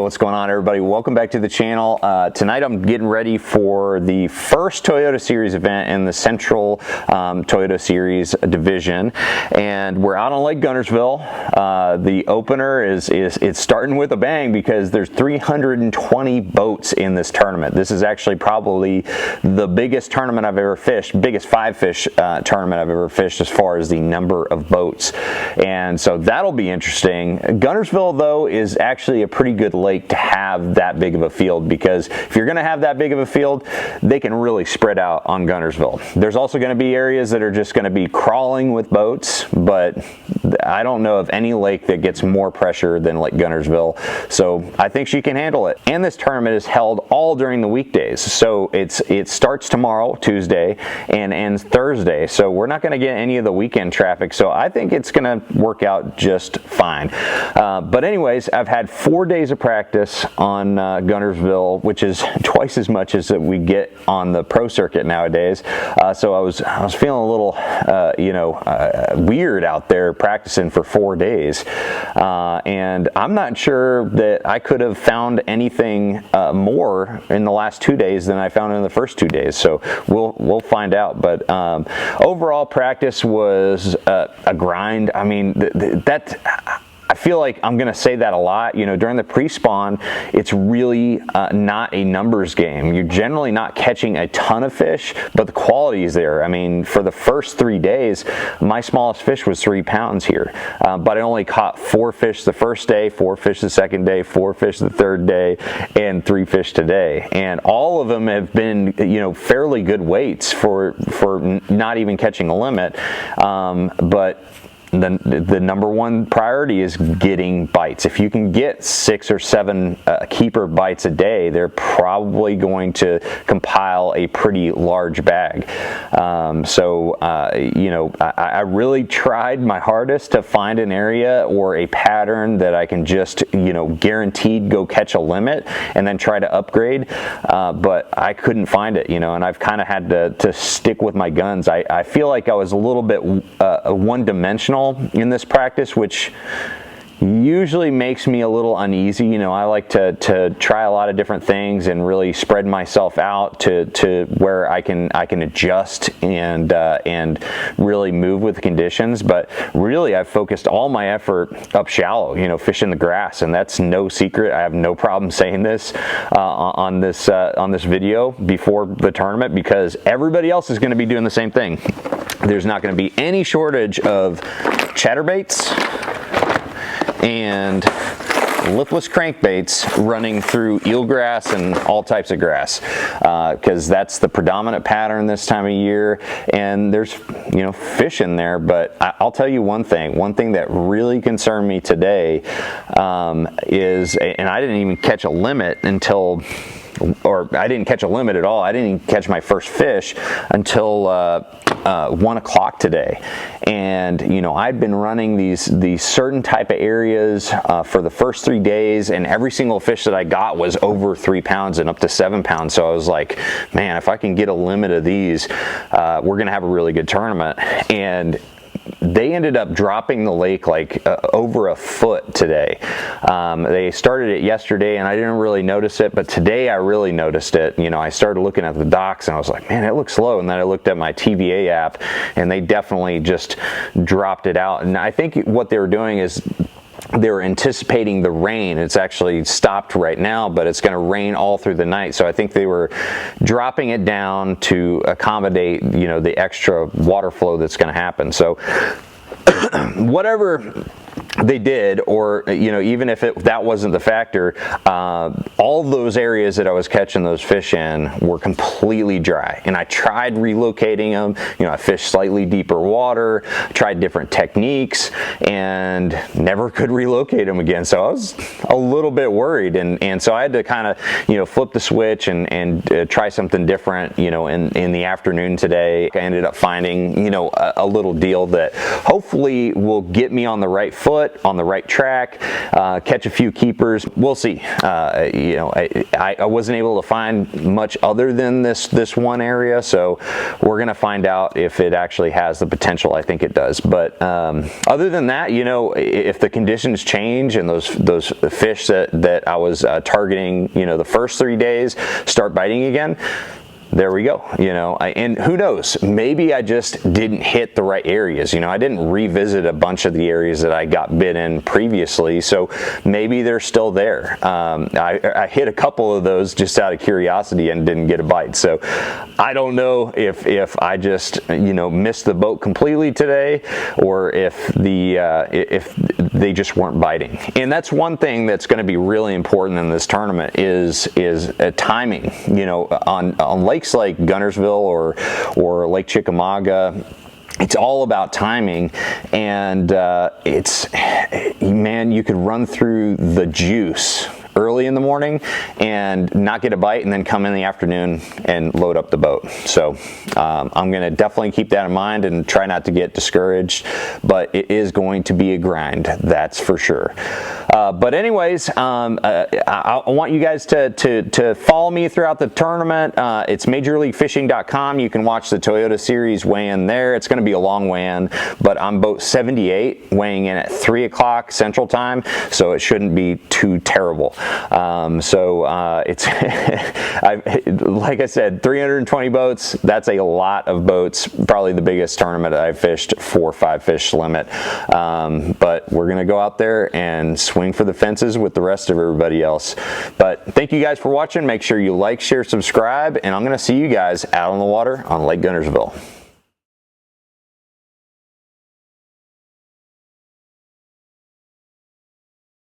what's going on, everybody? Welcome back to the channel. Tonight I'm getting ready for the first Toyota Series event in the Central Toyota Series division, and we're out on Lake Guntersville. The opener it's starting with a bang because there's 320 boats in this tournament. This is actually probably the biggest tournament I've ever fished, biggest five fish tournament I've ever fished as far as the number of boats, and so that'll be interesting. Guntersville, though, is actually a pretty good lake to have that big of a field, because if you're going to have that big of a field, they can really spread out on Guntersville. There's also going to be areas that are just going to be crawling with boats, but I don't know of any lake that gets more pressure than Lake Guntersville, so I think she can handle it. And this tournament is held all during the weekdays, so it starts tomorrow, Tuesday, and ends Thursday, so we're not going to get any of the weekend traffic, so I think it's going to work out just fine. But anyways, I've had 4 days of practice on Guntersville, which is twice as much as that we get on the Pro Circuit nowadays. So I was feeling a little weird out there practicing for 4 days, and I'm not sure that I could have found anything more in the last 2 days than I found in the first 2 days. So we'll find out. But overall practice was a grind. I mean, I feel like I'm going to say that a lot. You know, during the pre-spawn, it's really not a numbers game. You're generally not catching a ton of fish, but the quality is there. I mean, for the first 3 days, my smallest fish was 3 pounds here, but I only caught 4 fish the first day, 4 fish the second day, 4 fish the third day, and 3 fish today. And all of them have been, you know, fairly good weights for not even catching a limit, but the number one priority is getting bites. If you can get 6 or 7 keeper bites a day, they're probably going to compile a pretty large bag. You know, I really tried my hardest to find an area or a pattern that I can just, you know, guaranteed go catch a limit and then try to upgrade, but I couldn't find it, you know, and I've kind of had to stick with my guns. I feel like I was a little bit one-dimensional in this practice, which usually makes me a little uneasy. You know, I like to try a lot of different things and really spread myself out to where I can adjust and really move with the conditions. But really, I've focused all my effort up shallow, you know, fishing the grass, and that's no secret. I have no problem saying this on this video before the tournament, because everybody else is going to be doing the same thing. There's not going to be any shortage of chatterbaits and lipless crankbaits running through eelgrass and all types of grass, because that's the predominant pattern this time of year, and there's, you know, fish in there. But I'll tell you one thing that really concerned me today is, and I didn't even catch a limit until, or I didn't catch a limit at all. I didn't even catch my first fish until 1 o'clock today. And, you know, I'd been running these certain type of areas for the first 3 days, and every single fish that I got was over 3 pounds and up to 7 pounds. So I was like, man, if I can get a limit of these, we're gonna have a really good tournament. And they ended up dropping the lake like over a foot today. They started it yesterday and I didn't really notice it, but today I really noticed it. You know, I started looking at the docks and I was like, man, it looks low. And then I looked at my TVA app and they definitely just dropped it out. And I think what they were doing is they were anticipating the rain. It's actually stopped right now, but it's going to rain all through the night. So I think they were dropping it down to accommodate, you know, the extra water flow that's going to happen. So whatever they did, or, you know, even if that wasn't the factor, all those areas that I was catching those fish in were completely dry. And I tried relocating them. You know, I fished slightly deeper water, tried different techniques, and never could relocate them again. So I was a little bit worried, and so I had to kind of, you know, flip the switch and try something different, you know, in the afternoon today. I ended up finding, you know, a little deal that hopefully will get me on the right foot foot on the right track, catch a few keepers. We'll see. You know, I wasn't able to find much other than this one area, so we're gonna find out if it actually has the potential. I think it does. But other than that, you know, if the conditions change and those fish that I was targeting, you know, the first 3 days start biting again, there we go, you know. And who knows, maybe I just didn't hit the right areas. You know, I didn't revisit a bunch of the areas that I got bit in previously, so maybe they're still there. I hit a couple of those just out of curiosity and didn't get a bite, so I don't know if I just, you know, missed the boat completely today, or if they just weren't biting. And that's one thing that's going to be really important in this tournament is timing. You know, on lakes like Guntersville or Lake Chickamauga, it's all about timing. And man, you could run through the juice early in the morning and not get a bite, and then come in the afternoon and load up the boat. So I'm going to definitely keep that in mind and try not to get discouraged, but it is going to be a grind, that's for sure. But anyways, I want you guys to follow me throughout the tournament. It's MajorLeagueFishing.com. You can watch the Toyota Series weigh-in there. It's going to be a long weigh-in, but I'm boat 78, weighing in at 3 o'clock Central Time, so it shouldn't be too terrible. It's like I said, 320 boats. That's a lot of boats. Probably the biggest tournament I've fished, 4 or 5 fish limit. But we're gonna go out there and swing for the fences with the rest of everybody else. But thank you guys for watching. Make sure you like, share, subscribe, and I'm gonna see you guys out on the water on Lake Guntersville.